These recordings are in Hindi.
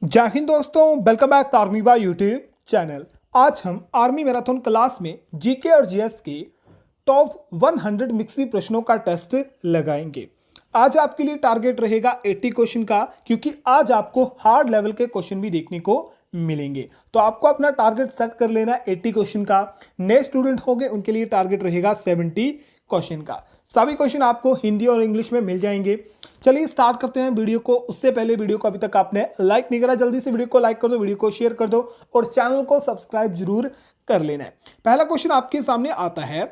जय हिंद दोस्तों, welcome back to army by YouTube channel. आज हम आर्मी मैराथन क्लास में जीके और जीएस के टॉप 100 मिक्सी प्रश्नों का टेस्ट लगाएंगे। आज आपके लिए टारगेट रहेगा 80 क्वेश्चन का, क्योंकि आज आपको हार्ड लेवल के क्वेश्चन भी देखने को मिलेंगे। तो आपको अपना टारगेट सेट कर लेना है 80 क्वेश्चन का। नए स्टूडेंट होंगे उनके लिए टारगेट रहेगा 70 क्वेश्चन का। सभी क्वेश्चन आपको हिंदी और इंग्लिश में मिल जाएंगे। चलिए स्टार्ट करते हैं वीडियो को। उससे पहले वीडियो को अभी तक आपने लाइक नहीं करा, जल्दी से वीडियो को लाइक कर दो, वीडियो को शेयर कर दो और चैनल को सब्सक्राइब जरूर कर लेना है। पहला क्वेश्चन आपके सामने आता है,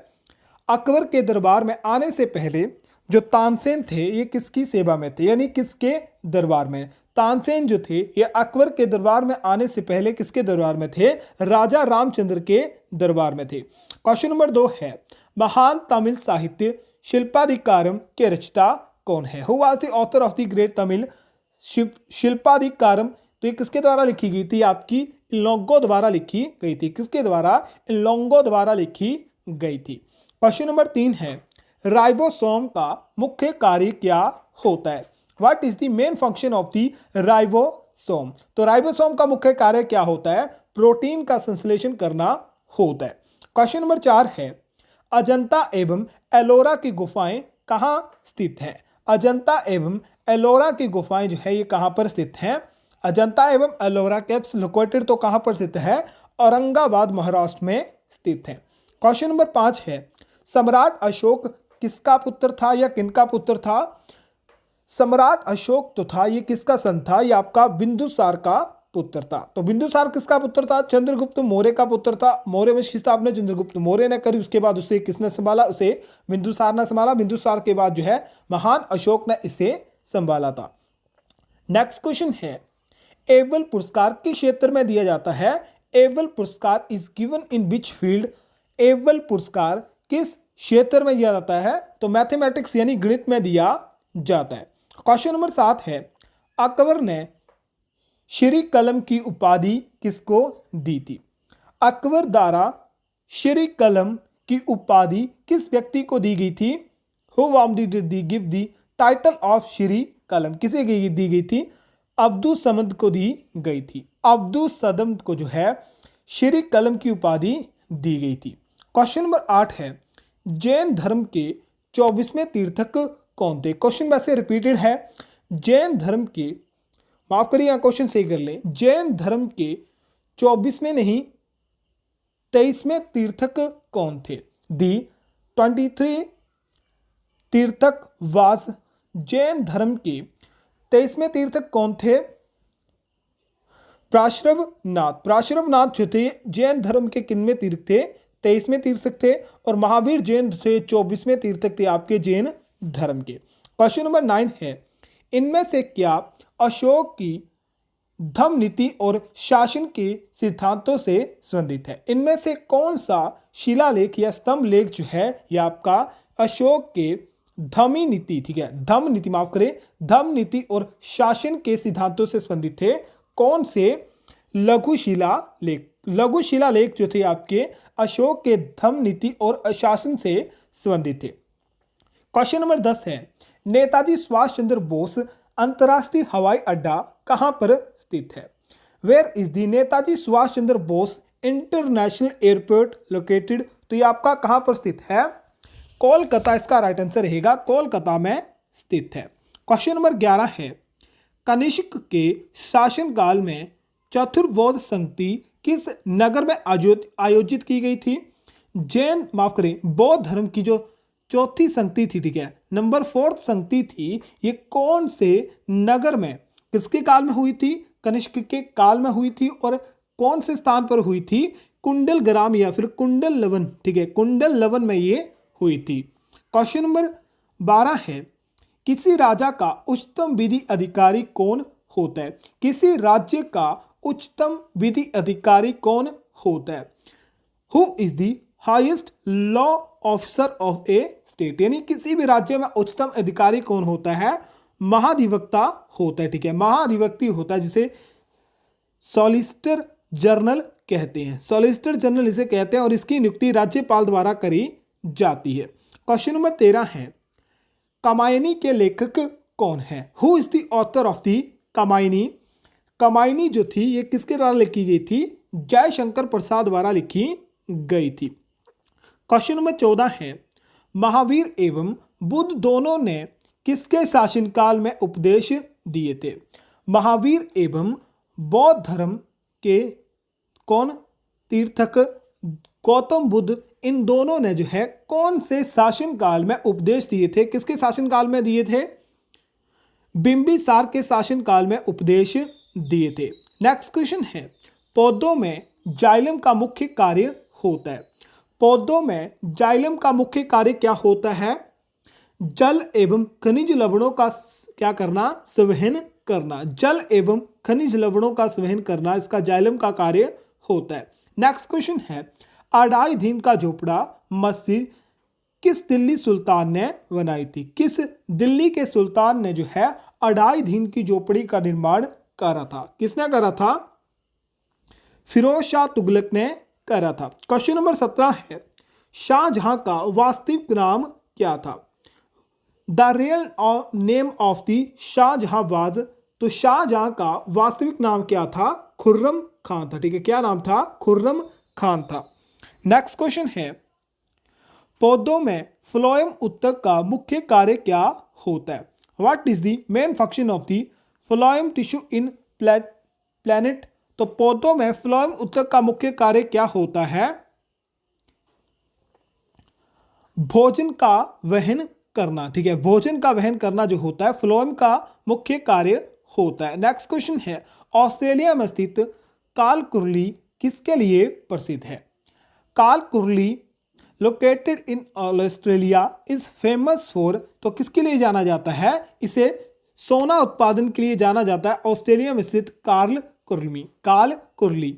अकबर के दरबार में आने से पहले जो तानसेन थे ये किसकी सेवा में थे, यानी किसके दरबार में। तानसेन जो थे ये अकबर के दरबार में आने से पहले किसके दरबार में थे, राजा रामचंद्र के दरबार में थे। क्वेश्चन नंबर 2 है, महान तमिल साहित्य शिल्पाधिकारम के रचयिता कौन है। Who was the author of the great Tamil Silappadikaram. तो ये किसके द्वारा लिखी गई थी, आपकी इलोंगो द्वारा लिखी गई थी। किसके द्वारा, इलोंगो द्वारा लिखी गई थी। क्वेश्चन नंबर 3 है, राइबोसोम का मुख्य कार्य क्या होता है। What is the main function of the ribosome. तो राइबोसोम का मुख्य कार्य क्या होता है, प्रोटीन का संश्लेषण करना होता है। क्वेश्चन नंबर 4 है, अजंता एवं एलोरा की गुफाएं कहां स्थित हैं। अजंता एवं एलोरा की गुफाएं जो है ये कहां पर स्थित हैं। अजंता एवं एलोरा केव्स लोकेटेड तो कहां पर स्थित है, औरंगाबाद महाराष्ट्र में स्थित है। क्वेश्चन नंबर 5 है, सम्राट अशोक किसका पुत्र था या किनका पुत्र था। सम्राट अशोक तो था, ये किसका सन था, ये आपका बिंदुसार का पुत्र था। तो बिंदुसार किसका पुत्र था, चंद्रगुप्त मौर्य का पुत्र था। मौर्य वंश की स्थापना चंद्रगुप्त मौर्य ने करी, उसके बाद उसे किसने संभाला, उसे बिंदुसार ने संभाला। बिंदुसार के बाद जो है महान अशोक ने इसे संभाला था। नेक्स्ट क्वेश्चन है, एबल पुरस्कार किस क्षेत्र में दिया जाता है। एबल पुरस्कार is given in which field. Able पुरस्कार किस क्षेत्र में दिया जाता है, तो मैथमेटिक्स यानी गणित में दिया जाता है। क्वेश्चन नंबर 7 है, अकबर ने श्री कलम की उपाधि किसको दी थी। अकबर द्वारा श्री कलम की उपाधि किस व्यक्ति को दी गई थी। हु वाम did give the title of Shri कलम, किसे दी गई थी, अब्दुल समद को दी गई थी। अब्दुल सदम को जो है श्री कलम की उपाधि दी गई थी। क्वेश्चन नंबर 8 है, जैन धर्म के 24वें तीर्थक कौन थे। क्वेश्चन वैसे रिपीटेड है। जैन धर्म के, माफ करिए यहाँ क्वेश्चन सही कर लें, जैन धर्म के 24वें नहीं 23वें तीर्थक कौन थे। दी 23 तीर्थक वास, जैन धर्म के 23वें तीर्थक कौन थे, पार्श्वनाथ। पार्श्वनाथ जो थे जैन धर्म के किनवें तीर्थ थे, 23वें तीर्थक थे। और महावीर जैन थे 24वें तीर्थक थे आपके जैन धर्म के। क्वेश्चन नंबर 9 है, इनमें से क्या अशोक की धम्म नीति और शासन के सिद्धांतों से संबंधित है। इनमें से कौन सा शिलालेख या स्तंभ लेख जो है ये आपका अशोक के धम्म नीति, ठीक है, धम्म नीति, माफ करें, धम्म नीति और शासन के सिद्धांतों से संबंधित थे। कौन से लघु शिलालेख, लघु शिलालेख जो थे आपके अशोक के धम्म नीति और शासन से संबंधित थे। क्वेश्चन नंबर 10 है, नेताजी सुभाष चंद्र बोस अंतरराष्ट्रीय हवाई अड्डा कहां पर स्थित है। Where is the Netaji Subhash Chandra Bose international airport located. तो ये आपका कहां पर स्थित है, कोलकाता इसका राइट आंसर रहेगा, कोलकाता में स्थित है। क्वेश्चन नंबर 11 है, कनिष्क के शासनकाल में चतुर्वेद संगति किस नगर में आयोजित की गई थी। जैन, माफ करें, बौद्ध धर्म की जो चौथी संगति थी, ठीक है, नंबर 4 संगति थी, ये कौन से नगर में, किसके काल में हुई थी, कनिष्क के काल में हुई थी। और कौन से स्थान पर हुई थी, कुंडल ग्राम या फिर कुंडल लवन, ठीक है, कुंडल लवन में ये हुई थी। क्वेश्चन नंबर 12 है, किसी राजा का उच्चतम विधि अधिकारी कौन होता है। किसी राज्य का उच्चतम विधि अधिकारी कौन होता है। Who is the highest law officer of A state, यानी किसी भी राज्य में उच्चतम अधिकारी कौन होता है, महाधिवक्ता होता है, ठीक है, महाधिवक्ता होता है, जिसे सॉलिसिटर जनरल कहते हैं। सॉलिसिटर जनरल इसे कहते हैं और इसकी नियुक्ति राज्यपाल द्वारा करी जाती है। क्वेश्चन नंबर 13 है, कामायनी के लेखक कौन है। Who is the author of the Kamayani. Kamayani जो थी ये किसके द्वारा लिखी गई थी? जयशंकर प्रसाद द्वारा लिखी गई थी। क्वेश्चन नंबर 14 है, महावीर एवं बुद्ध दोनों ने किसके शासनकाल में उपदेश दिए थे? महावीर एवं बौद्ध धर्म के कौन तीर्थक गौतम बुद्ध, इन दोनों ने जो है कौन से शासनकाल में उपदेश दिए थे? किसके शासनकाल में दिए थे? बिंबिसार के शासनकाल में उपदेश दिए थे। नेक्स्ट क्वेश्चन है, पौधों में जाइलम का मुख्य कार्य होता है। पौधों में जाइलम का मुख्य कार्य क्या होता है? जल एवं खनिज लवणों का क्या करना? संवहन करना। जल एवं खनिज लवणों का संवहन करना इसका जाइलम का कार्य होता है। नेक्स्ट क्वेश्चन है, अढ़ाई दीन का झोपड़ा मस्जिद किस दिल्ली सुल्तान ने बनाई थी? किस दिल्ली के सुल्तान ने जो है अढ़ाई दीन की झोपड़ी का निर्माण करा था? किसने करा था? फिरोज शाह तुगलक ने करा था। क्वेश्चन नंबर 17 है, शाहजहां का वास्तविक नाम क्या था? The real name of the Shahjahan was, तो शाहजहां का वास्तविक नाम क्या था? खुर्रम खान था। ठीक है, क्या नाम था? खुर्रम खान था। नेक्स्ट क्वेश्चन है, पौधों में फ्लोएम उत्तक का मुख्य कार्य क्या होता है? What is the main function of the phloem tissue in planet? तो पौधों में फ्लोएम उत्तक का मुख्य कार्य क्या होता है? भोजन का वहन करना। ठीक है, भोजन का वहन करना जो होता है फ्लोएम का मुख्य कार्य होता है। नेक्स्ट क्वेश्चन है, ऑस्ट्रेलिया में स्थित काल कुरली किसके लिए प्रसिद्ध है? Kalgoorlie located in Australia is famous for, तो किसके लिए जाना जाता है? इसे सोना उत्पादन के लिए जाना जाता है। ऑस्ट्रेलिया में स्थित काल कुरली।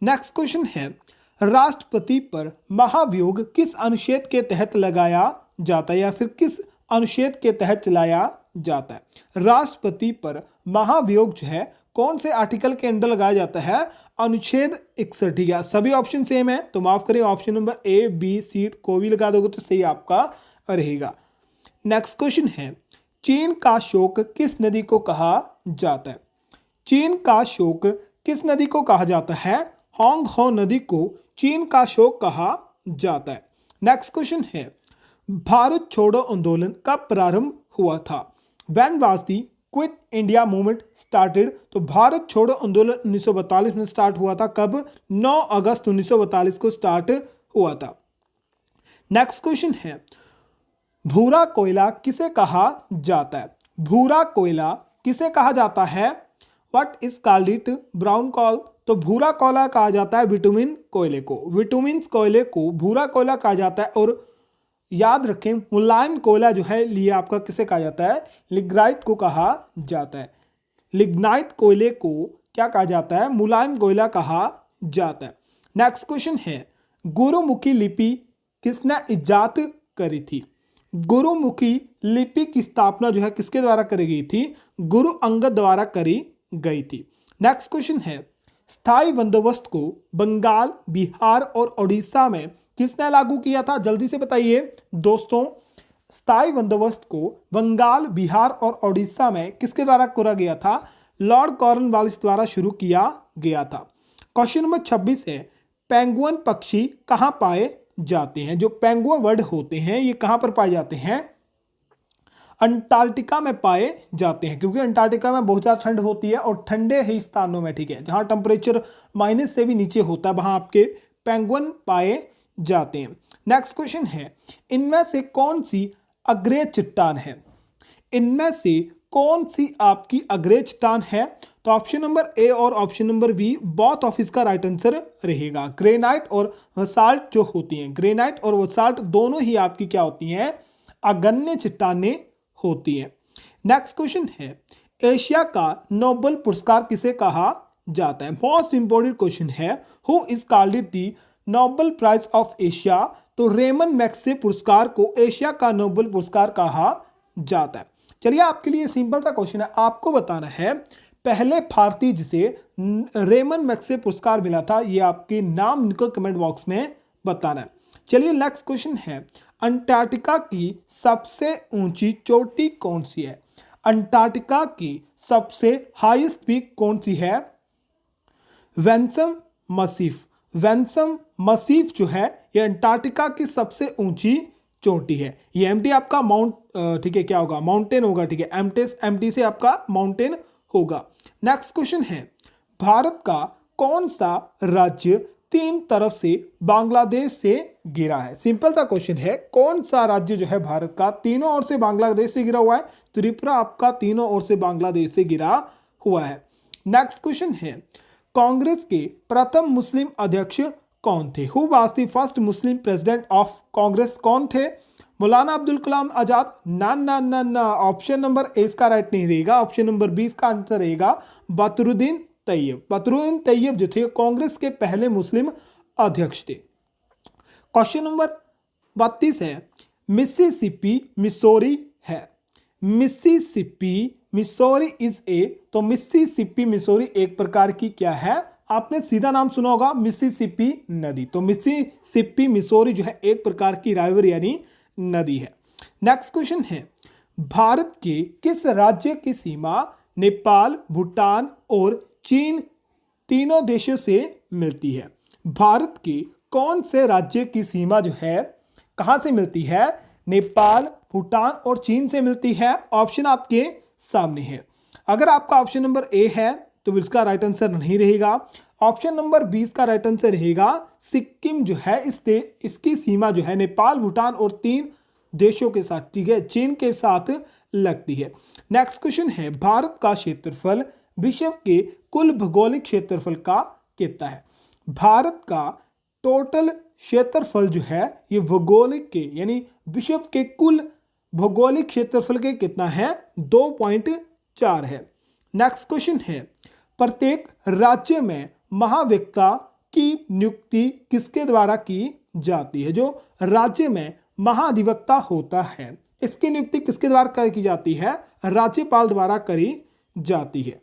नेक्स्ट क्वेश्चन है, राष्ट्रपति पर महाभियोग किस अनुच्छेद के तहत लगाया जाता है या फिर किस अनुच्छेद के तहत चलाया जाता है? राष्ट्रपति पर महाभियोग जो है कौन से आर्टिकल के अंडर लगाया जाता है? अनुच्छेद 61। ठीक है, सभी ऑप्शन सेम है तो माफ करिए, option number A B C को भी लगा दोगे तो सही आपका रहेगा। नेक्स्ट क्वेश्चन है, चीन का शोक किस नदी को कहा जाता है? चीन का शोक किस नदी को कहा जाता है? होंग हो नदी को चीन का शोक कहा जाता है। नेक्स्ट क्वेश्चन है, भारत छोड़ो आंदोलन कब प्रारंभ हुआ था? When was the quit India movement started? तो भारत छोड़ो आंदोलन 1942 में स्टार्ट हुआ था। कब? 9 अगस्त 1942 को स्टार्ट हुआ था। नेक्स्ट क्वेश्चन है, भूरा कोयला किसे कहा जाता है? भूरा कोयला किसे कहा जाता है? What is called it brown coal? तो भूरा कोयला कहा जाता है विटामिन कोयले को। विटामिन कोयले को भूरा कोयला कहा जाता है। और याद रखें, मुलायम कोयला जो है लिए आपका किसे कहा जाता है? लिग्नाइट को कहा जाता है। लिग्नाइट कोयले को क्या कहा जाता है? मुलायम कोयला कहा जाता है। नेक्स्ट क्वेश्चन है, गुरुमुखी लिपि किसने इजाद करी थी? गुरुमुखी लिपि की स्थापना जो है किसके द्वारा करी गई थी? गुरु अंगद द्वारा करी गई थी। नेक्स्ट क्वेश्चन है, स्थायी बंदोबस्त को बंगाल, बिहार और उड़ीसा में किसने लागू किया था? जल्दी से बताइए दोस्तों, स्थायी बंदोबस्त को बंगाल, बिहार और उड़ीसा में किसके द्वारा करा गया था? लॉर्ड कॉर्नवालिस द्वारा शुरू किया गया था। क्वेश्चन नंबर 26 है, पेंगुइन पक्षी कहाँ पाए जाते हैं? जो पेंगुइन बर्ड होते हैं ये कहाँ पर पाए जाते हैं? अंटार्कटिका में पाए जाते हैं, क्योंकि अंटार्कटिका में बहुत ज़्यादा ठंड होती है और ठंडे ही स्थानों में, ठीक है, जहाँ टेम्परेचर माइनस से भी नीचे होता है वहाँ आपके पेंगुइन पाए जाते हैं। नेक्स्ट क्वेश्चन है, इनमें से कौन सी अग्रय चट्टान है? इनमें से कौन सी आपकी अग्रय चट्टान है? तो ऑप्शन नंबर ए और option number B both of इसका राइट आंसर रहेगा। ग्रेनाइट और बसाल्ट जो होती हैं, ग्रेनाइट और बसाल्ट दोनों ही आपकी क्या होती हैं? अग्रण्य चट्टानें होती हैं। नेक्स्ट क्वेश्चन है, एशिया का नोबेल पुरस्कार किसे कहा जाता है? मोस्ट इंपोर्टेंट क्वेश्चन है, who is called it the Nobel prize of Asia? तो रेमन मैग्सेसे पुरस्कार को एशिया का नोबेल पुरस्कार कहा जाता है। चलिए आपके लिए सिंपल सा क्वेश्चन है, आपको बताना है पहले भारतीय जिसे रेमन मैग्सेसे पुरस्कार मिला था, ये आपके नाम निकल कमेंट बॉक्स में बताना है। चलिए नेक्स्ट क्वेश्चन है, अंटार्कटिका की सबसे ऊंची चोटी कौन सी है? अंटार्कटिका की सबसे हाईएस्ट पीक कौन सी है? वेन्सम मसीफ। वेन्सम मसीफ जो है ये अंटार्कटिका की सबसे ऊंची चोटी है। ये एमटी आपका माउंट, ठीक है, क्या होगा? माउंटेन होगा, ठीक है। एमटी से आपका माउंटेन होगा। नेक्स्ट क्वेश्चन है, भारत का कौन सा राज्य तीन तरफ से बांग्लादेश से घिरा है? सिंपल सा क्वेश्चन है, कौन सा राज्य जो है भारत का तीनों ओर से बांग्लादेश से घिरा हुआ है? त्रिपुरा आपका तीनों ओर से बांग्लादेश से घिरा हुआ है। नेक्स्ट क्वेश्चन है, कांग्रेस के प्रथम मुस्लिम अध्यक्ष कौन थे? Who was the first Muslim president of Congress? कौन थे? मौलाना अब्दुल कलाम आजाद? ना ना ना ना, ऑप्शन नंबर ए इसका राइट नहीं रहेगा। ऑप्शन नंबर बी इसका आंसर रहेगा बदरुद्दीन तैयब। बदरुद्दीन तैयब जो थे कांग्रेस के पहले मुस्लिम अध्यक्ष थे। क्वेश्चन नंबर 32 है, मिसिसिपी मिसौरी है। मिसिसिपी मिसौरी इज ए, तो मिसिसिपी मिसौरी एक प्रकार की क्या है? आपने सीधा नाम सुना होगा, मिसिसिपी नदी। तो मिसिसिपी मिसौरी जो है एक प्रकार की राइवर यानी नदी है। नेक्स्ट क्वेश्चन है, भारत के किस राज्य की सीमा नेपाल, भूटान और चीन तीनों देशों से मिलती है? भारत के कौन से राज्य की सीमा जो है कहां से मिलती है? नेपाल, भूटान और चीन से मिलती है। ऑप्शन आपके सामने है। अगर आपका ऑप्शन नंबर ए है तो इसका राइट आंसर नहीं रहेगा। ऑप्शन नंबर 20 का राइट आंसर रहेगा सिक्किम जो है इसकी सीमा जो है नेपाल, भूटान और तीन देशों के साथ, ठीक है, चीन के साथ लगती है। नेक्स्ट क्वेश्चन है, भारत का क्षेत्रफल विश्व के कुल भौगोलिक क्षेत्रफल का कितना है? भारत का टोटल क्षेत्रफल जो है ये भौगोलिक के यानी विश्व के कुल भौगोलिक क्षेत्रफल के कितना है? 2.4 है। नेक्स्ट क्वेश्चन है, प्रत्येक राज्य में महाधिवक्ता की नियुक्ति किसके द्वारा की जाती है? जो राज्य में महाधिवक्ता होता है इसकी नियुक्ति किसके द्वारा की जाती है? राज्यपाल द्वारा करी जाती है।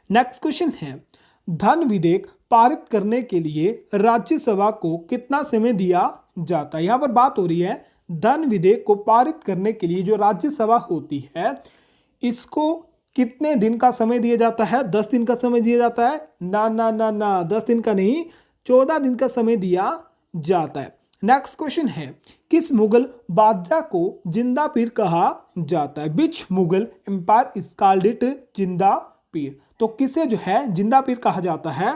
नेक्स्ट क्वेश्चन है, धन विधेयक पारित करने के लिए राज्यसभा को कितना समय दिया जाता है? यहां पर बात हो रही है धन विधेयक को पारित करने के लिए जो राज्यसभा होती है इसको कितने दिन का समय दिया जाता है? 10 दिन का समय दिया जाता है? ना ना ना ना, 10 दिन का नहीं, 14 दिन का समय दिया जाता है। नेक्स्ट क्वेश्चन है, किस मुगल बादशाह को जिंदा पीर कहा जाता है? Which Mughal empire is called it Zinda Pir? तो किसे जो है जिंदा पीर कहा जाता है?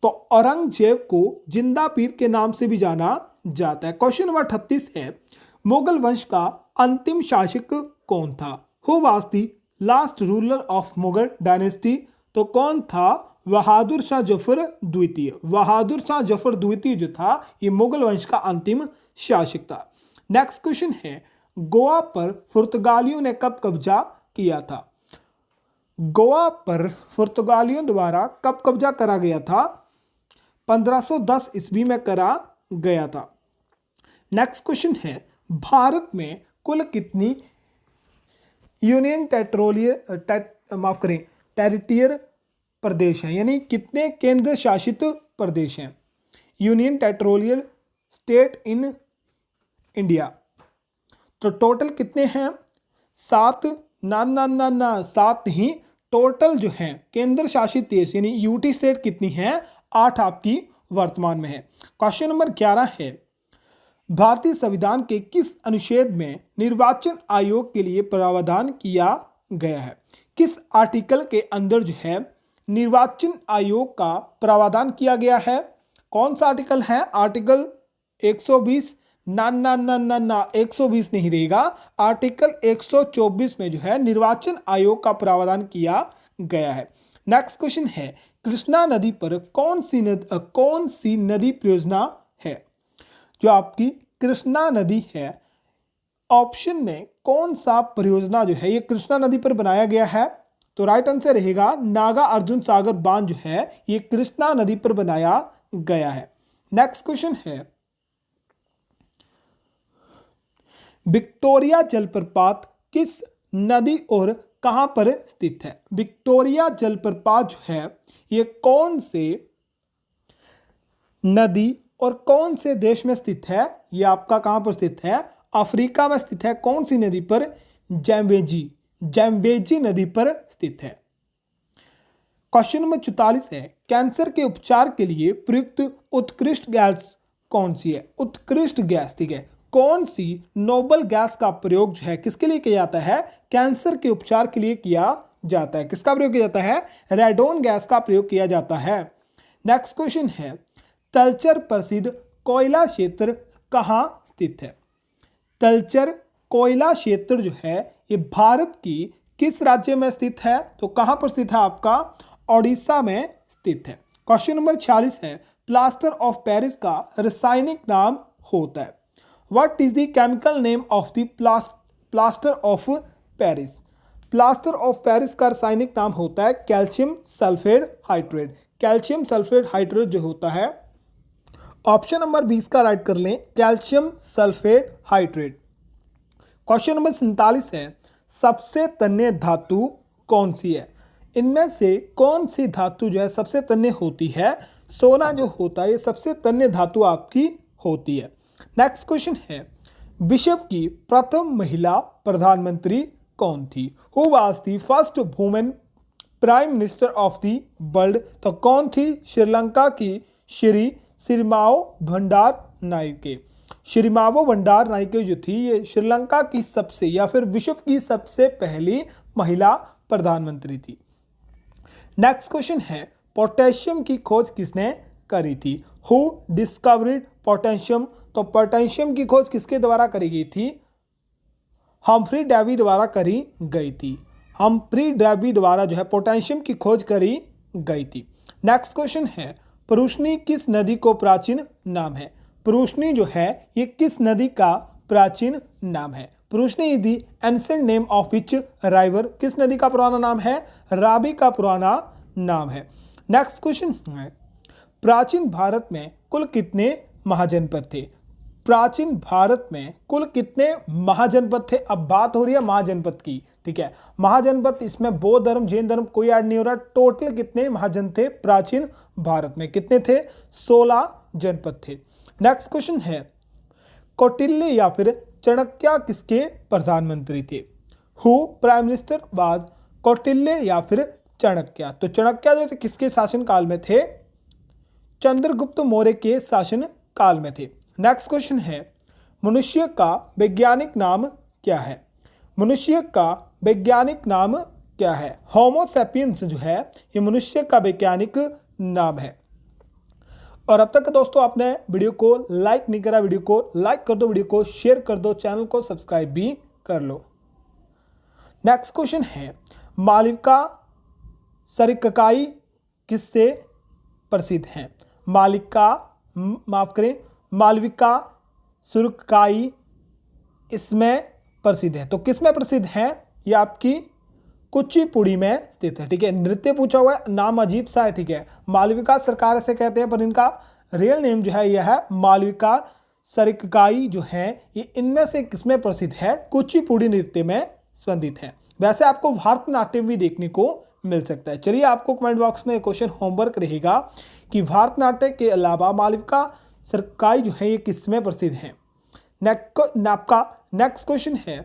तो औरंगजेब को जिंदा पीर के नाम से भी जाना जाता है। क्वेश्चन नंबर 38 है, मुगल वंश का अंतिम शासक कौन था? Who was the last ruler of Mughal dynasty? तो कौन था? बहादुर शाह जफर द्वितीय। बहादुर शाह जफर द्वितीय जो था ये मुगल वंश का अंतिम शासक था। नेक्स्ट क्वेश्चन है, गोवा पर पुर्तगालियों ने कब कब्जा किया था? गोवा पर पुर्तगालियों द्वारा कब कब्जा करा गया था? 1510 ईस्वी में करा गया था। नेक्स्ट क्वेश्चन है, भारत में कुल कितनी यूनियन टेरिटोरियल प्रदेश हैं? यानी कितने केंद्र शासित प्रदेश हैं? Union territorial state in India. तो टोटल कितने हैं? 7। ना ना ना ना, 7 ही। टोटल जो है केंद्र शासित देश यानी यूटी स्टेट कितनी है? 8 आपकी वर्तमान में है। क्वेश्चन नंबर 11 है, भारतीय संविधान के किस अनुच्छेद में निर्वाचन आयोग के लिए प्रावधान किया गया है? किस आर्टिकल के अंदर जो है निर्वाचन आयोग का प्रावधान किया गया है? कौन सा आर्टिकल है? आर्टिकल 120? ना ना ना ना ना, 120 नहीं रहेगा। आर्टिकल 124 में जो है निर्वाचन आयोग का प्रावधान किया गया है। नेक्स्ट क्वेश्चन है, कृष्णा नदी पर कौन सी नदी परियोजना है? जो आपकी कृष्णा नदी है, ऑप्शन में कौन सा परियोजना जो है ये कृष्णा नदी पर बनाया गया है? तो राइट आंसर रहेगा नागा अर्जुन सागर बांध जो है ये कृष्णा नदी पर बनाया गया है। नेक्स्ट क्वेश्चन है, विक्टोरिया जलप्रपात किस नदी और कहां पर स्थित है? विक्टोरिया जलप्रपात जो है ये कौन से नदी और कौन से देश में स्थित है? ये आपका कहां पर स्थित है? अफ्रीका में स्थित है। कौन सी नदी पर? जैम्बेजी नदी पर स्थित है। क्वेश्चन नंबर 44 है, कैंसर के उपचार के लिए प्रयुक्त उत्कृष्ट गैस कौन सी है? उत्कृष्ट गैस, ठीक है, कौन सी नोबल गैस का प्रयोग जो है किसके लिए किया जाता है? कैंसर के उपचार के लिए किया जाता है। किसका प्रयोग किया जाता है? रेडोन गैस का प्रयोग किया जाता है। नेक्स्ट क्वेश्चन है, तलचर प्रसिद्ध कोयला क्षेत्र कहाँ स्थित है? तलचर कोयला क्षेत्र जो है ये भारत की किस राज्य में स्थित है? तो कहां पर स्थित है? आपका ओडिशा में स्थित है। क्वेश्चन नंबर 46 है, प्लास्टर ऑफ पेरिस का रासायनिक नाम होता है। What is the chemical name of the plaster of Paris? Plaster of Paris का रासायनिक नाम होता है calcium sulphate hydrate. Calcium sulphate hydrate जो होता है, ऑप्शन नंबर 20 का राइट कर लें, calcium sulphate hydrate. Question number 47 है, सबसे तन्य धातु कौन सी है? इनमें से कौन सी धातु जो है सबसे तन्य होती है? सोना जो होता है ये सबसे तन्य धातु आपकी होती है। नेक्स्ट क्वेश्चन है, विश्व की प्रथम महिला प्रधानमंत्री कौन थी? Who was the first women prime minister of the world? तो कौन थी? श्रीलंका की श्री सिरिमाओ भंडार नायके। श्रीमावो भंडार नायके जो थी ये श्रीलंका की सबसे या फिर विश्व की सबसे पहली महिला प्रधानमंत्री थी। नेक्स्ट क्वेश्चन है, पोटेशियम की खोज किसने करी थी? Who discovered potassium? तो पोटेशियम की खोज किसके द्वारा करी गई थी? हम्फ्री डेवी द्वारा करी गई थी। हम्फ्री डेवी द्वारा जो है पोटेशियम की खोज करी गई थी। नेक्स्ट क्वेश्चन है, पुरुषनी किस नदी को प्राचीन नाम है? पुरुषनी जो है ये किस नदी का प्राचीन नाम है? Parushni is the ancient name of which river? किस नदी का पुराना नाम है? रावी का पुराना नाम है। नेक्स्ट क्वेश्चन है, प्राचीन भारत में कुल कितने महाजनपद थे? प्राचीन भारत में कुल कितने महाजनपद थे? अब बात हो रही है महाजनपद की, ठीक है। महाजनपद इसमें बौद्ध धर्म जैन धर्म कोई ऐड नहीं हो रहा। टोटल कितने महाजन थे प्राचीन भारत में? कितने थे? 16 जनपद थे। नेक्स्ट क्वेश्चन है, कौटिल्य या फिर चाणक्य किसके प्रधानमंत्री थे? Who prime minister was Kautilya या फिर चाणक्य? तो चाणक्य जो थे किसके शासन काल में थे? चंद्रगुप्त मौर्य के शासन काल में थे। नेक्स्ट क्वेश्चन है, मनुष्य का वैज्ञानिक नाम क्या है? मनुष्य का वैज्ञानिक नाम क्या है? होमो सैपियंस जो है ये मनुष्य का वैज्ञानिक नाम है। और अब तक दोस्तों आपने वीडियो को लाइक नहीं करा, वीडियो को लाइक कर दो, वीडियो को शेयर कर दो, चैनल को सब्सक्राइब भी कर लो। नेक्स्ट क्वेश्चन है, मालविका सरककाई किससे प्रसिद्ध हैं? मालविका सुरकाई इसमें प्रसिद्ध है। तो किस में प्रसिद्ध है? ये आपकी कुचिपुड़ी में स्थित है, ठीक है। नृत्य पूछा हुआ है, नाम अजीब सा है, ठीक है। मालविका सरकार ऐसे कहते हैं पर इनका रियल नेम जो है यह है मालविका सरककाई जो है ये इनमें से किसमें प्रसिद्ध है? कुचिपुड़ी नृत्य में संबंधित है। वैसे आपको भारतनाट्यम भी देखने को मिल सकता है। चलिए आपको कमेंट बॉक्स में क्वेश्चन होमवर्क रहेगा कि भारतनाट्यम के अलावा मालविका सरककाई जो है ये किसमें प्रसिद्ध है। नेक्स्ट क्वेश्चन है,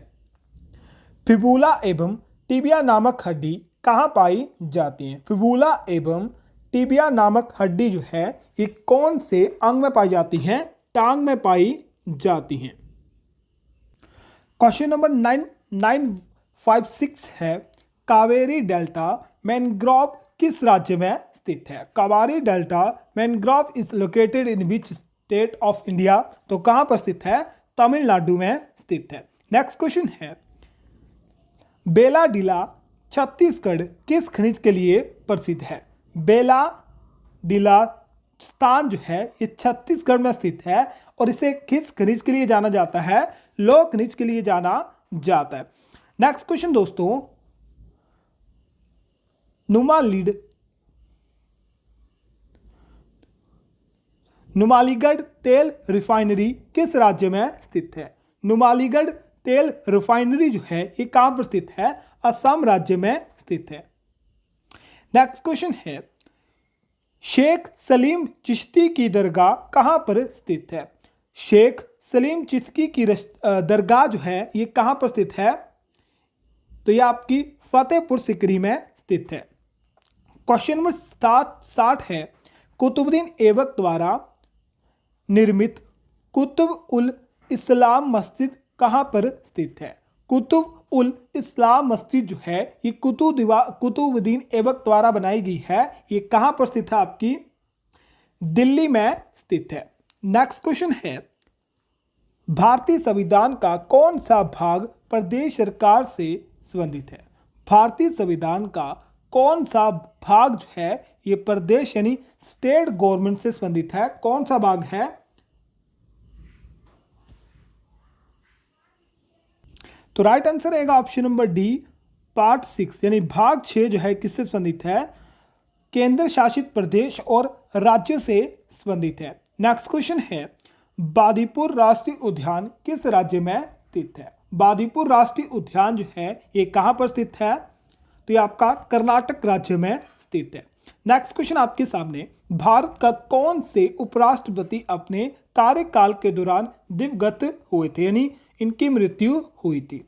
फिबुला एवं टिबिया नामक हड्डी कहाँ पाई जाती है? फिबुला एवं टिबिया नामक हड्डी जो है ये कौन से अंग में पाई जाती हैं? टांग में पाई जाती हैं। क्वेश्चन नंबर 956 है, कावेरी डेल्टा मैनग्रोव किस राज्य में स्थित है? Kaveri delta mangrove is located in which state of India? तो कहां पर स्थित है? तमिलनाडु में स्थित है। नेक्स्ट क्वेश्चन है, बेलाडीला छत्तीसगढ़ किस खनिज के लिए प्रसिद्ध है? बेलाडीला स्थान जो है ये छत्तीसगढ़ में स्थित है और इसे किस खनिज के लिए जाना जाता है? लौह खनिज के लिए जाना जाता है। नेक्स्ट क्वेश्चन दोस्तों, नुमालीगढ़ तेल रिफाइनरी किस राज्य में स्थित है? नुमालीगढ़ तेल रिफाइनरी जो है ये कहां पर स्थित है? असम राज्य में स्थित है। नेक्स्ट क्वेश्चन है, शेख सलीम चिश्ती की दरगाह कहां पर स्थित है? शेख सलीम चिश्ती की दरगाह जो है ये कहां पर स्थित है? तो यह आपकी फतेहपुर सिकरी में स्थित है। क्वेश्चन नंबर 60 है, कुतुबुद्दीन ऐबक द्वारा निर्मित कुतुब उल इस्लाम मस्जिद कहाँ पर स्थित है? कुतुब उल इस्लाम मस्जिद जो है ये कुतुबुद्दीन ऐबक द्वारा बनाई गई है। ये कहाँ पर स्थित है? आपकी दिल्ली में स्थित है। नेक्स्ट क्वेश्चन है, भारतीय संविधान का कौन सा भाग प्रदेश सरकार से संबंधित है? भारतीय संविधान का कौन सा भाग जो है ये प्रदेश यानी स्टेट गवर्नमेंट से संबंधित है? कौन सा भाग है? तो राइट आंसर रहेगा ऑप्शन नंबर डी, पार्ट 6 यानी भाग 6 जो है किससे संबंधित है? केंद्र शासित प्रदेश और राज्यों से संबंधित है। नेक्स्ट क्वेश्चन है, बांदीपुर राष्ट्रीय उद्यान किस राज्य में स्थित है? बांदीपुर राष्ट्रीय उद्यान जो है ये कहां पर स्थित है? तो ये आपका कर्नाटक राज्य में स्थित है। नेक्स्ट क्वेश्चन आपके सामने, भारत का कौन से उपराष्ट्रपति अपने कार्यकाल के दौरान दिवंगत हुए थे यानी इनकी मृत्यु हुई थी?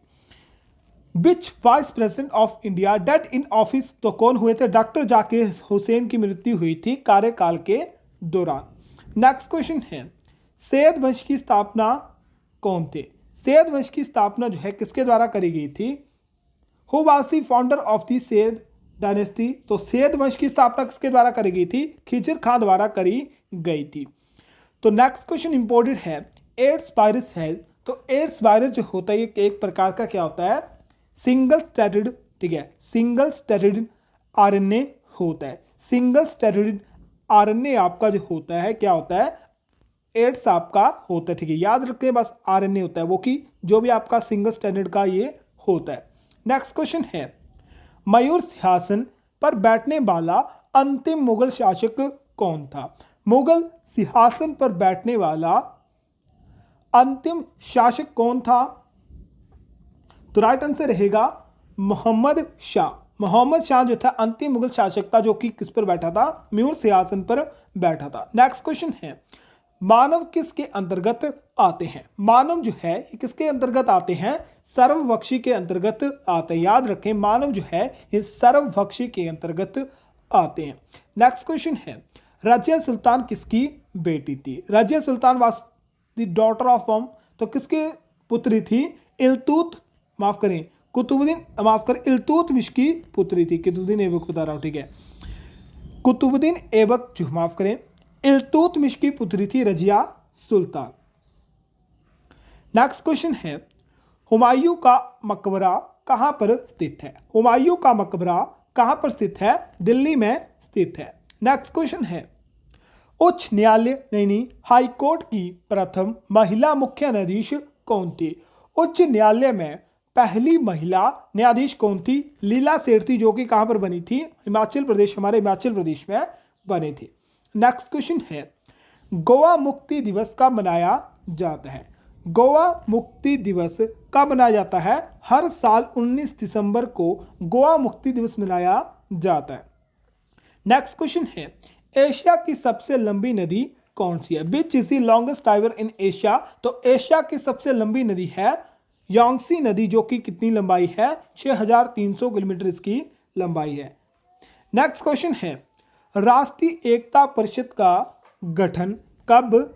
Which vice president of India dead in office, तो कौन हुए थे? डॉक्टर जाकिर हुसैन की मृत्यु हुई थी कार्यकाल के दौरान। नेक्स्ट क्वेश्चन है, सैयद वंश की स्थापना कौन थे? सैयद वंश की स्थापना जो है किसके द्वारा करी गई थी? Who was the founder of the Syed dynasty, तो सैयद वंश की स्थापना किसके द्वारा करी गई थी? खिजर खान द्वारा करी गई थी। तो नेक्स्ट क्वेश्चन इंपॉर्टेंट है, एड्स वायरस है, तो एड्स वायरस जो होता है ये एक प्रकार का क्या होता है? सिंगल स्ट्रैंडेड, ठीक है, सिंगल स्ट्रैंडेड आरएनए होता है। सिंगल स्ट्रैंडेड आरएनए आपका जो होता है क्या होता है? एड्स आपका होता है, ठीक है, याद रखते हैं बस आरएनए होता है वो कि जो भी आपका सिंगल स्ट्रैंडेड का ये होता है। नेक्स्ट क्वेश्चन है, मयूर सिंहासन पर बैठने वाला अंतिम मुगल शासक कौन था? मुगल सिंहासन पर बैठने वाला अंतिम शासक कौन था? तो राइट आंसर रहेगा मोहम्मद शाह। मोहम्मद शाह जो था अंतिम मुगल शासक था जो कि किस पर बैठा था? मयूर सिंहासन पर बैठा था। नेक्स्ट क्वेश्चन है, मानव किसके अंतर्गत आते हैं? मानव जो है ये किसके अंतर्गत आते हैं? सर्वभक्षी के अंतर्गत आते हैं। याद रखें मानव जो है ये सर्वभक्षी के अंतर्गत आते हैं। नेक्स्ट क्वेश्चन है, रजिया सुल्तान किसकी बेटी थी? Razia Sultan was the daughter of वम, तो किसकी पुत्री थी? इल्तुतमिश की पुत्री थी। कुतुबुद्दीन ऐबक बता रहा हूं, ठीक है, कुतुबुद्दीन ऐबक जो माफ करें इल्तुतमिश की पुत्री थी रजिया सुल्तान। नेक्स्ट क्वेश्चन है, हुमायूं का मकबरा कहां पर स्थित है? हुमायूं का मकबरा कहां पर स्थित है? दिल्ली में स्थित है। नेक्स्ट क्वेश्चन है, उच्च न्यायालय यानी हाई कोर्ट की प्रथम महिला मुख्य न्यायाधीश कौन थी? उच्च न्यायालय में पहली महिला न्यायाधीश कौन थी? लीला सेठ थी, जो कि कहां पर बनी थी? हिमाचल प्रदेश, हमारे हिमाचल प्रदेश में बनी थी। नेक्स्ट क्वेश्चन है, गोवा मुक्ति दिवस कब मनाया जाता है? गोवा मुक्ति दिवस कब मनाया जाता है? हर साल 19 दिसंबर को गोवा मुक्ति दिवस मनाया जाता है। नेक्स्ट क्वेश्चन है, एशिया की सबसे लंबी नदी कौन सी है? Which is the longest river in Asia, तो एशिया की सबसे लंबी नदी है यांगसी नदी, जो कि कितनी लंबाई है? 6300 किलोमीटर इसकी लंबाई है। नेक्स्ट क्वेश्चन है, राष्ट्रीय एकता परिषद का गठन कब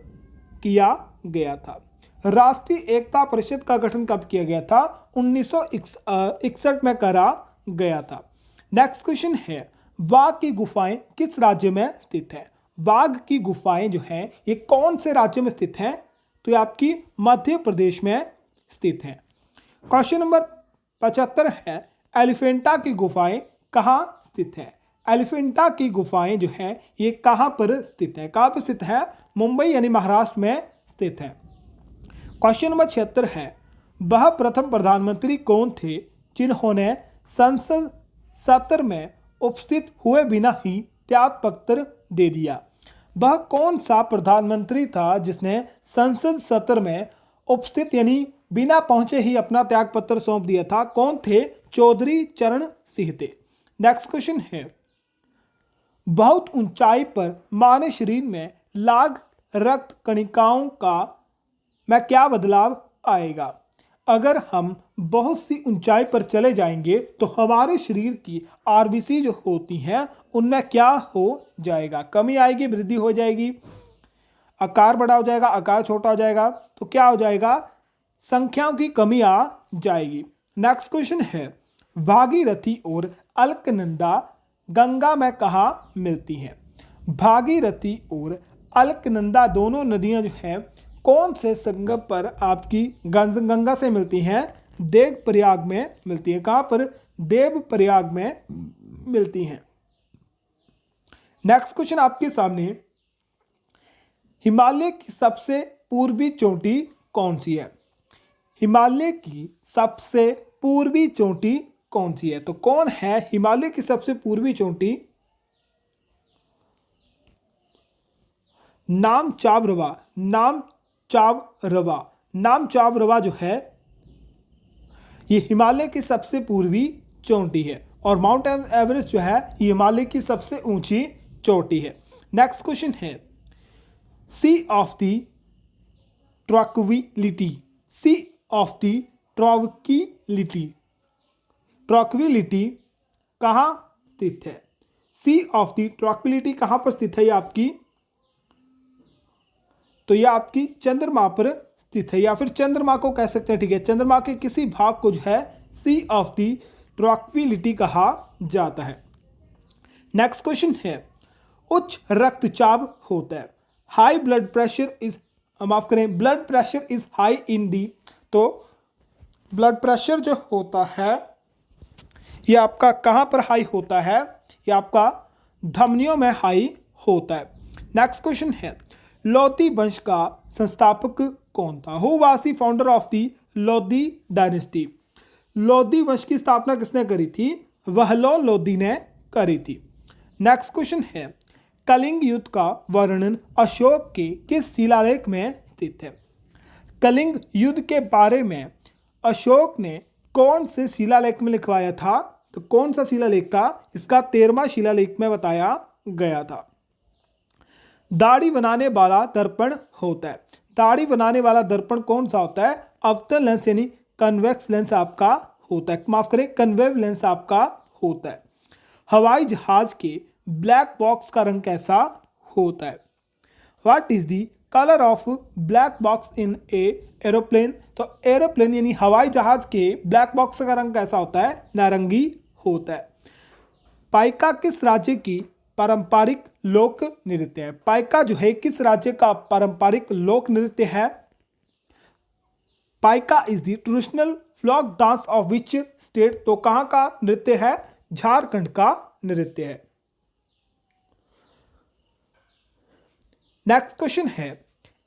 किया गया था? राष्ट्रीय एकता परिषद का गठन कब किया गया था? 1961 में करा गया था। नेक्स्ट क्वेश्चन है, बाघ की गुफाएं किस राज्य में स्थित है? बाघ की गुफाएं जो हैं ये कौन से राज्य में स्थित हैं? तो ये आपकी मध्य प्रदेश में स्थित है। क्वेश्चन नंबर 75 है, एलिफेंटा की गुफाएं कहां स्थित है? एलिफेंटा की गुफाएं जो है ये कहां पर स्थित है? कहां पर स्थित है? मुंबई यानी महाराष्ट्र में स्थित है। क्वेश्चन नंबर 76 है, वह प्रथम प्रधानमंत्री कौन थे जिन्होंने संसद सत्र में उपस्थित हुए बिना ही त्यागपत्र दे दिया? वह कौन सा प्रधानमंत्री था जिसने संसद सत्र में उपस्थित यानी बिना पहुंचे ही अपना त्यागपत्र सौंप दिया था? कौन थे? चौधरी चरण सिंह थे। नेक्स्ट क्वेश्चन है, बहुत ऊंचाई पर मानव शरीर में लाग रक्त कणिकाओं का में क्या बदलाव आएगा? अगर हम बहुत सी ऊंचाई पर चले जाएंगे तो हमारे शरीर की आरबीसी जो होती हैं उनमें क्या हो जाएगा, कमी आएगी, वृद्धि हो जाएगी, आकार बड़ा हो जाएगा, आकार छोटा हो जाएगा, तो क्या हो जाएगा, संख्याओं की कमी आ जाएगी। नेक्स्ट क्वेश्चन है, भागीरथी और अलकनंदा गंगा में कहाँ मिलती हैं? भागीरथी और अलकनंदा दोनों नदियां जो हैं कौन से संगम पर आपकी गंगा से मिलती हैं? देवप्रयाग में मिलती है। कहां पर? देवप्रयाग में मिलती हैं। नेक्स्ट क्वेश्चन आपके सामने, हिमालय की सबसे पूर्वी चोटी कौन सी है? हिमालय की सबसे पूर्वी चोटी कौन सी है? तो कौन है हिमालय की सबसे पूर्वी चोटी? नामचाबरवा। नामचाबरवा जो है ये हिमालय की सबसे पूर्वी चोटी है, और माउंट एवरेस्ट जो है ये हिमालय की सबसे ऊंची चोटी है। नेक्स्ट क्वेश्चन है, sea of the tranquility. Sea of the tranquility कहां स्थित है? सी ऑफ द ट्रैंक्विलिटी कहां पर स्थित है? ये आपकी, तो यह आपकी चंद्रमा पर स्थित है, या फिर चंद्रमा को कह सकते हैं, ठीक है, चंद्रमा के किसी भाग को जो है सी ऑफ द ट्रैंक्विलिटी कहा जाता है। नेक्स्ट क्वेश्चन है, उच्च रक्तचाप होता है, हाई ब्लड प्रेशर इज, माफ करें, blood pressure is high in the, तो ब्लड प्रेशर जो होता है ये आपका कहां पर हाई होता है? ये आपका धमनियों में हाई होता है। नेक्स्ट क्वेश्चन है, लोधी वंश का संस्थापक कौन था? Who was the founder of the Lodhi dynasty? Lodhi वंश की स्थापना किसने करी थी? वहलो लोधी ने करी थी। नेक्स्ट क्वेश्चन है, कलिंग युद्ध का वर्णन अशोक के किस शिलालेख में स्थित है? कलिंग युद्ध के बारे में अशोक ने कौन से शिलालेख में लिखवाया था? तो कौन सा शिलालेख था? इसका 13वां शिलालेख में बताया गया था। दाढ़ी बनाने वाला दर्पण होता है, दाढ़ी बनाने वाला दर्पण कौन सा होता है? अवतल लेंस यानी कन्वेक्स लेंस आपका होता है, माफ करें, कन्वेव लेंस आपका होता है। हवाई जहाज के ब्लैक बॉक्स का रंग कैसा होता है? What is the colour of black box in A aeroplane? तो एरोप्लेन यानी हवाई जहाज के ब्लैक बॉक्स का रंग कैसा होता है? नारंगी होता है। पाइका किस राज्य की पारंपरिक लोक नृत्य है? पाइका जो है किस राज्य का पारंपरिक लोक नृत्य है? Paika is the traditional folk dance of which state? तो कहां का नृत्य है? झारखंड का नृत्य है। नेक्स्ट क्वेश्चन है,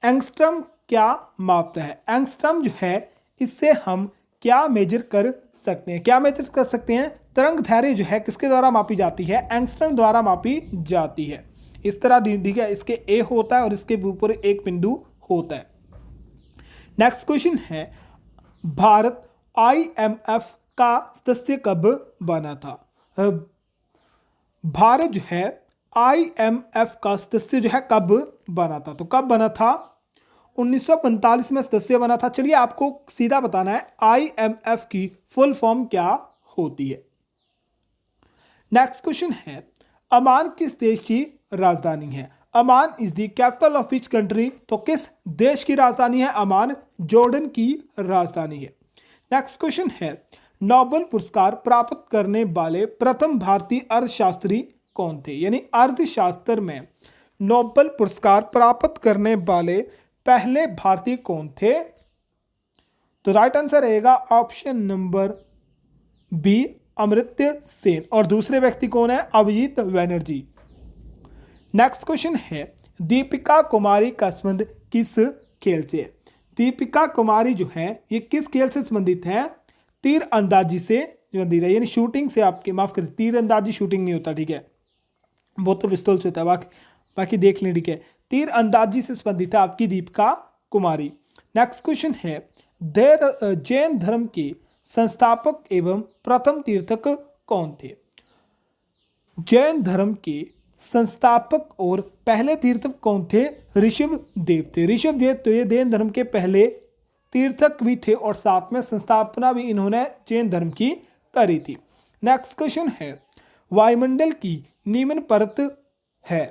एंगस्ट्रम क्या मापता है? एंगस्ट्रम जो है इससे हम क्या मेजर कर सकते हैं? क्या मेजर कर सकते हैं? तरंग दैर्घ्य जो है किसके द्वारा मापी जाती है? एंगस्ट्रम द्वारा मापी जाती है। इस तरह ठीक है, इसके ए होता है और इसके ऊपर एक बिंदु होता है। नेक्स्ट क्वेश्चन है, भारत IMF का सदस्य कब बना था? भारत जो है IMF का सदस्य जो है कब बना था? तो कब बना था? 1945 में सदस्य बना था। चलिए आपको सीधा बताना है IMF की फुल फॉर्म क्या होती है। नेक्स्ट क्वेश्चन है, अमान किस देश की राजधानी है? Amman is the capital of which country? तो किस देश की राजधानी है अमान? जॉर्डन की राजधानी है। नेक्स्ट क्वेश्चन है, नोबेल पुरस्कार प्राप्त करने वाले प्रथम भारतीय अर्थशास्त्री कौन थे? यानी अर्थशास्त्र में नोबेल पुरस्कार प्राप्त करने वाले पहले भारतीय कौन थे? तो राइट आंसर रहेगा option number B, Amartya Sen. और दूसरे व्यक्ति कौन है? अभिजीत बनर्जी। नेक्स्ट क्वेश्चन है, दीपिका कुमारी का संबंध किस खेल से है? दीपिका कुमारी जो है ये किस खेल से संबंधित है? तीर अंदाजी से संबंधित है, यानी शूटिंग से। आपकी माफ करें, तीर अंदाजी शूटिंग नहीं होता, ठीक है, वो तो पिस्तौल से होता है, बाकी देख लें, ठीक है। तीर अंदाजी से संबंधित है आपकी दीपिका कुमारी। नेक्स्ट क्वेश्चन है, जैन धर्म के संस्थापक एवं प्रथम तीर्थक कौन थे? जैन धर्म के संस्थापक और पहले तीर्थक कौन थे? ऋषभ देव थे। ऋषभ देव तो ये जैन धर्म के पहले तीर्थक भी थे और साथ में संस्थापना भी इन्होंने जैन धर्म की करी थी। नेक्स्ट क्वेश्चन है, वायुमंडल की निम्न परत है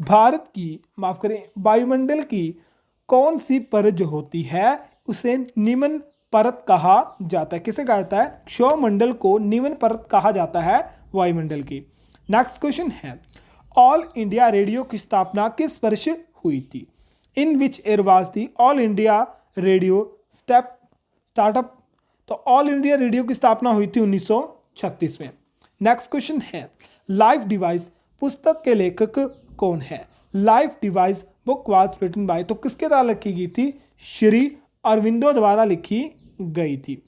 भारत की, माफ करें, वायुमंडल की कौन सी परत जो होती है उसे निम्न परत कहा जाता है? किसे कहा जाता है? क्षौमंडल को निम्न परत कहा जाता है वायुमंडल की। नेक्स्ट क्वेश्चन है, ऑल इंडिया रेडियो की स्थापना किस वर्ष हुई थी? In which year was the All India Radio startup? तो ऑल इंडिया रेडियो की स्थापना हुई थी 1936 में। नेक्स्ट क्वेश्चन है, लाइफ डिवाइस पुस्तक के लेखक कौन है? Life device book was written by, तो किसके द्वारा लिखी गई थी? श्री अरविंदो द्वारा लिखी गई थी।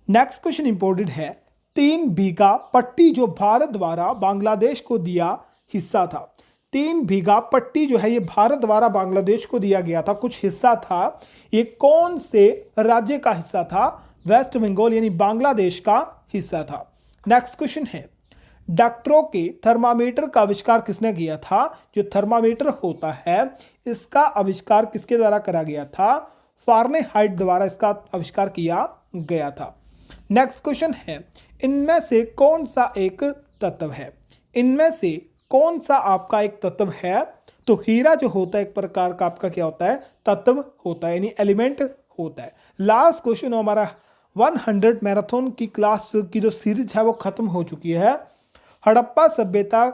नेक्स्ट क्वेश्चन इंपॉर्टेंट है, 3 बीघा पट्टी जो भारत द्वारा बांग्लादेश को दिया हिस्सा था, 3 बीघा पट्टी जो है ये भारत द्वारा बांग्लादेश को दिया गया था, कुछ हिस्सा था, ये कौन से राज्य का हिस्सा था? वेस्ट बंगाल यानी बांग्लादेश का हिस्सा था। नेक्स्ट क्वेश्चन है, डॉक्टरों के थर्मामीटर का आविष्कार किसने किया था? जो थर्मामीटर होता है इसका आविष्कार किसके द्वारा करा गया था? फारेनहाइट द्वारा इसका आविष्कार किया गया था। नेक्स्ट क्वेश्चन है, इनमें से कौन सा एक तत्व है? इनमें से कौन सा आपका एक तत्व है? तो हीरा जो होता है एक प्रकार का आपका क्या होता है? तत्व होता है, यानी एलिमेंट होता है। लास्ट क्वेश्चन हमारा 100 मैराथन की क्लास की जो सीरीज है वो खत्म हो चुकी है। हड़प्पा सभ्यता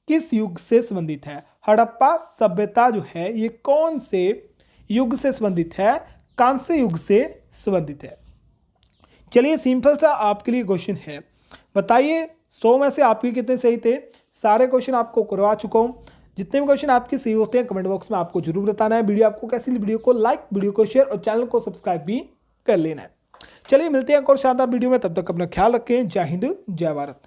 किस युग से संबंधित है? हड़प्पा सभ्यता जो है ये कौन से युग से संबंधित है? कांस्य युग से संबंधित है। चलिए सिंपल सा आपके लिए क्वेश्चन है, बताइए 100 में से आपके कितने सही थे? सारे क्वेश्चन आपको करवा चुका हूं। जितने भी क्वेश्चन आपके सही होते हैं कमेंट बॉक्स में आपको जरूर बताना है। वीडियो आपको कैसी लगी? वीडियो को लाइक, वीडियो को शेयर और चैनल को सब्सक्राइब भी कर लेना है। चलिए मिलते हैं एक और शानदार वीडियो में, तब तक अपना ख्याल रखें। जय हिंद, जय भारत।